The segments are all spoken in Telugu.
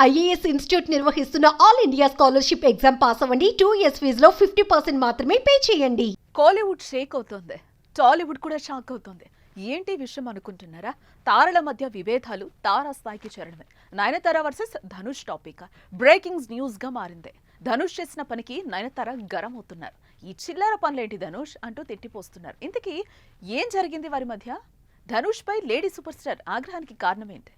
ఐఏఎస్ ఇన్స్టిట్యూట్ నిర్వహిస్తున్న all India scholarship exam pass అవ్వండి. 2 years ఫీజులో 50% మాత్రమే పే చేయండి. కోలీవుడ్ షేక్ అవుతోంది, టాలీవుడ్ కూడా షాక్ అవుతోంది. ఏంటి విషయం అనుకుంటున్నారా? తారల మధ్య విభేదాలు తారాస్థాయికి చేరడమే. Nayanthara versus Dhanush topic breaking news గా మారింది. ధనుష్ చేసిన పనికి నయనతార గరం అవుతున్నారు. ఈ చిల్లర పనులేంటి ధనుష్ అంటూ తిట్టిపోస్తున్నారు. ఇంతకీ ఏం జరిగింది వారి మధ్య? ధనుష్ పై లేడీ సూపర్ స్టార్ ఆగ్రహానికి కారణం ఏంటి?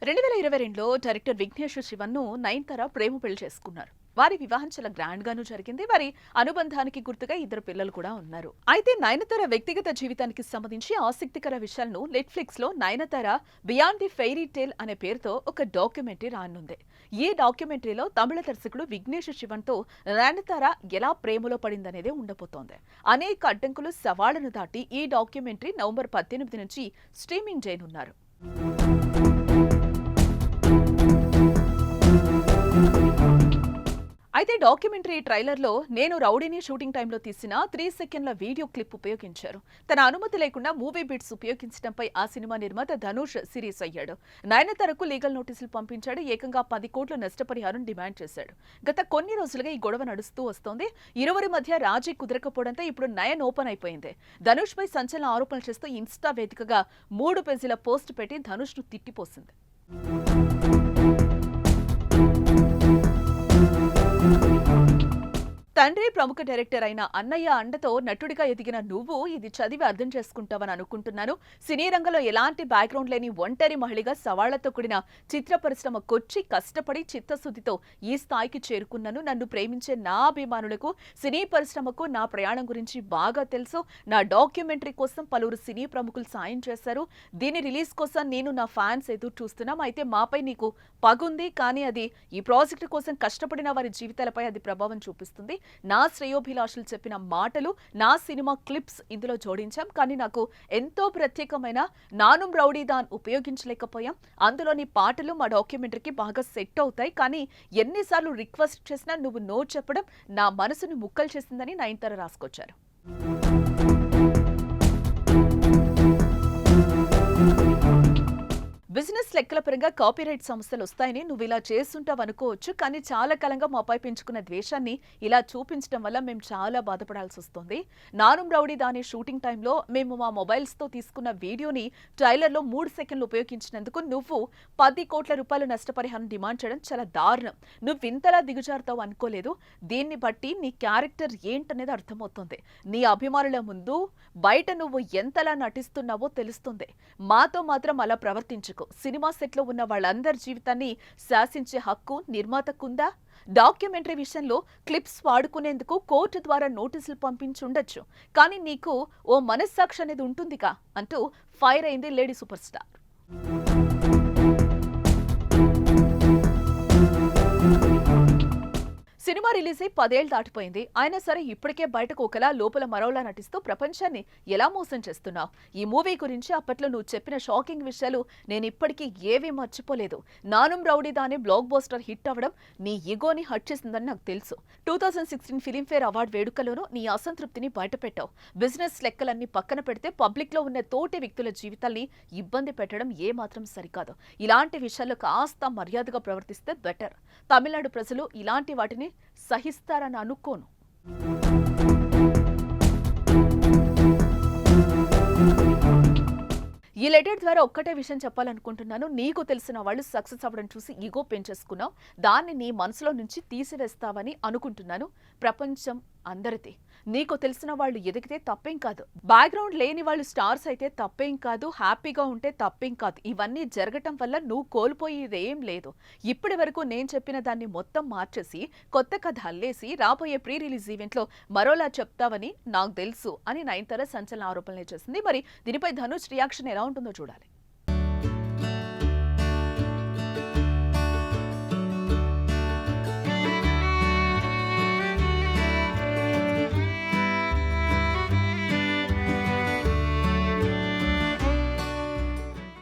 2022లో డైరెక్టర్ విఘ్నేష్ శివన్ను నయనతార ప్రేమ పెళ్లి చేసుకున్నారు. వారి వివాహం చాలా గ్రాండ్ గాను జరిగింది. వారి అనుబంధానికి గుర్తుగా 2 పిల్లలు కూడా ఉన్నారు. అయితే నయనతార వ్యక్తిగత జీవితానికి సంబంధించి ఆసక్తికర విషయాలను నెట్ఫ్లిక్స్ లో Nayanthara beyond the fairy tale అనే పేరుతో ఒక డాక్యుమెంటరీ రానుంది. ఈ డాక్యుమెంటరీలో తమిళ దర్శకుడు విఘ్నేష్ శివన్ తో నయనతార ఎలా ప్రేమలో పడిందనేదే ఉండబోతోంది. అనేక అడ్డంకులు సవాళ్లను దాటి ఈ డాక్యుమెంటరీ నవంబర్ 18 నుంచి స్ట్రీమింగ్ చేయనున్నారు. అయితే డాక్యుమెంటరీ ట్రైలర్లో నేను రౌడీని షూటింగ్ టైంలో తీసిన 3 సెకండ్ల వీడియో క్లిప్ ఉపయోగించారు. తన అనుమతి లేకుండా మూవీ బిట్స్ ఉపయోగించడంపై ఆ సినిమా నిర్మాత ధనుష్ సీరియస్ అయ్యాడు. నయనతారకు లీగల్ నోటీసులు పంపించాడు. ఏకంగా 10 కోట్ల నష్టపరిహారం డిమాండ్ చేశాడు. గత కొన్ని రోజులుగా ఈ గొడవ నడుస్తూ వస్తోంది. ఇరువురి మధ్య రాజీ కుదరకపోవడంతో ఇప్పుడు నయన్ ఓపెన్ అయిపోయింది. ధనుష్ పై సంచలన ఆరోపణలు చేస్తూ ఇన్స్టా వేదికగా 3 పేజీల పోస్ట్ పెట్టి ధనుష్ ను తిట్టిపోసింది. తండ్రి ప్రముఖ డైరెక్టర్ అయిన అన్నయ్య అండతో నటుడిగా ఎదిగిన నువ్వు ఇది చదివి అర్థం చేసుకుంటావని అనుకుంటున్నాను. సినీ రంగంలో ఎలాంటి బ్యాక్గ్రౌండ్ లేని ఒంటరి మహిళగా సవాళ్లతో కూడిన చిత్ర పరిశ్రమకొచ్చి కష్టపడి చిత్తశుద్ధితో ఈ స్థాయికి చేరుకున్నాను. నన్ను ప్రేమించే నా అభిమానులకు, సినీ పరిశ్రమకు నా ప్రయాణం గురించి బాగా తెలుసు. నా డాక్యుమెంటరీ కోసం పలువురు సినీ ప్రముఖులు సాయం చేశారు. దీని రిలీజ్ కోసం నేను నా ఫ్యాన్స్ ఎదురు చూస్తున్నాం. అయితే మాపై నీకు పగుంది, కానీ అది ఈ ప్రాజెక్టు కోసం కష్టపడిన వారి జీవితాలపై అది ప్రభావం చూపిస్తుంది. నా శ్రేయోభిలాషులు చెప్పిన మాటలు, నా సినిమా క్లిప్స్ ఇందులో జోడించాం. కానీ నాకు ఎంతో ప్రత్యేకమైన నానుం రౌడీదాన్ ఉపయోగించలేకపోయాం. అందులోని పాటలు మా డాక్యుమెంటరీకి బాగా సెట్ అవుతాయి. కానీ ఎన్నిసార్లు రిక్వెస్ట్ చేసినా నువ్వు నో చెప్పడం నా మనసును ముక్కలు చేసిందని నయనతార రాసుకొచ్చారు. బిజినెస్ లెక్కల పరంగా కాపీరైట్ సమస్యలు వస్తాయని నువ్వు ఇలా చేస్తుంటావు అనుకోవచ్చు. కానీ చాలా కాలంగా మాపై పెంచుకున్న ద్వేషాన్ని ఇలా చూపించడం వల్ల మేము చాలా బాధపడాల్సి వస్తుంది. నానుం రౌడీ దాని షూటింగ్ టైంలో మేము మా మొబైల్స్తో తీసుకున్న వీడియోని ట్రైలర్లో 3 సెకండ్లు ఉపయోగించినందుకు నువ్వు 10 కోట్ల రూపాయల నష్టపరిహారం డిమాండ్ చేయడం చాలా దారుణం. నువ్వు ఇంతలా దిగజారుతావు అనుకోలేదు. దీన్ని బట్టి నీ క్యారెక్టర్ ఏంటనేది అర్థమవుతుంది. నీ అభిమానుల ముందు బయట నువ్వు ఎంతలా నటిస్తున్నావో తెలుస్తుంది. మాతో మాత్రం అలా ప్రవర్తించుకో. సినిమా సెట్లో ఉన్న వాళ్ళందరి జీవితాన్ని శాసించే హక్కు నిర్మాతకుందా? డాక్యుమెంటరీ విషయంలో క్లిప్స్ వాడుకునేందుకు కోర్టు ద్వారా నోటీసులు పంపించుండొచ్చు. కానీ నీకు ఓ మనస్సాక్షి అనేది ఉంటుందిగా అంటూ ఫైర్ అయింది lady super star. Cinema release అయి 10 ఏళ్లు దాటిపోయింది. అయినా సరే ఇప్పటికే బయటకు ఒకలా లోపల మరోలా నటిస్తూ ప్రపంచాన్ని ఎలా మోసం చేస్తున్నావు? ఈ మూవీ గురించి అప్పట్లో నువ్వు చెప్పిన షాకింగ్ విషయాలు నేను ఇప్పటికీ ఏవీ మర్చిపోలేదు. నానుం రౌడీ దాని బ్లాక్ బస్టర్ హిట్ అవ్వడం నీ ఈగోని హట్ చేసిందని నాకు తెలుసు. 2016 ఫిలింఫేర్ అవార్డు వేడుకలోనూ నీ అసంతృప్తిని బయటపెట్టావు. బిజినెస్ లెక్కలన్నీ పక్కన పెడితే పబ్లిక్ లో ఉన్న తోటి వ్యక్తుల జీవితాల్ని ఇబ్బంది పెట్టడం ఏమాత్రం సరికాదు. ఇలాంటి విషయాల్లో కాస్త మర్యాదగా ప్రవర్తిస్తే బెటర్. తమిళనాడు ప్రజలు ఇలాంటి వాటిని సహిస్తారని అనుకోను. ఈ లెటర్ ద్వారా ఒక్కటే విషయం చెప్పాలనుకుంటున్నాను. నీకు తెలిసిన వాళ్ళు సక్సెస్ అవ్వడం చూసి ఈగో పెంచేసుకున్నావు. దాన్ని నీ మనసులో నుంచి తీసివేస్తావని అనుకుంటున్నాను. ప్రపంచం అందరిది. నీకు తెలిసిన వాళ్ళు ఎదిగితే తప్పేం కాదు. బ్యాక్గ్రౌండ్ లేని వాళ్ళు స్టార్స్ అయితే తప్పేం కాదు. హ్యాపీగా ఉంటే తప్పేం కాదు. ఇవన్నీ జరగటం వల్ల నువ్వు కోల్పోయేదేం లేదు. ఇప్పటి వరకు నేను చెప్పిన దాన్ని మొత్తం మార్చేసి కొత్త కథ అల్లేసి రాబోయే ప్రీ రిలీజ్ ఈవెంట్లో మరోలా చెప్తావని నాకు తెలుసు అని నయనతార సంచలన ఆరోపణలు చేసింది. మరి దీనిపై ధనుష్ రియాక్షన్ ఎలా ఉంటుందో చూడాలి.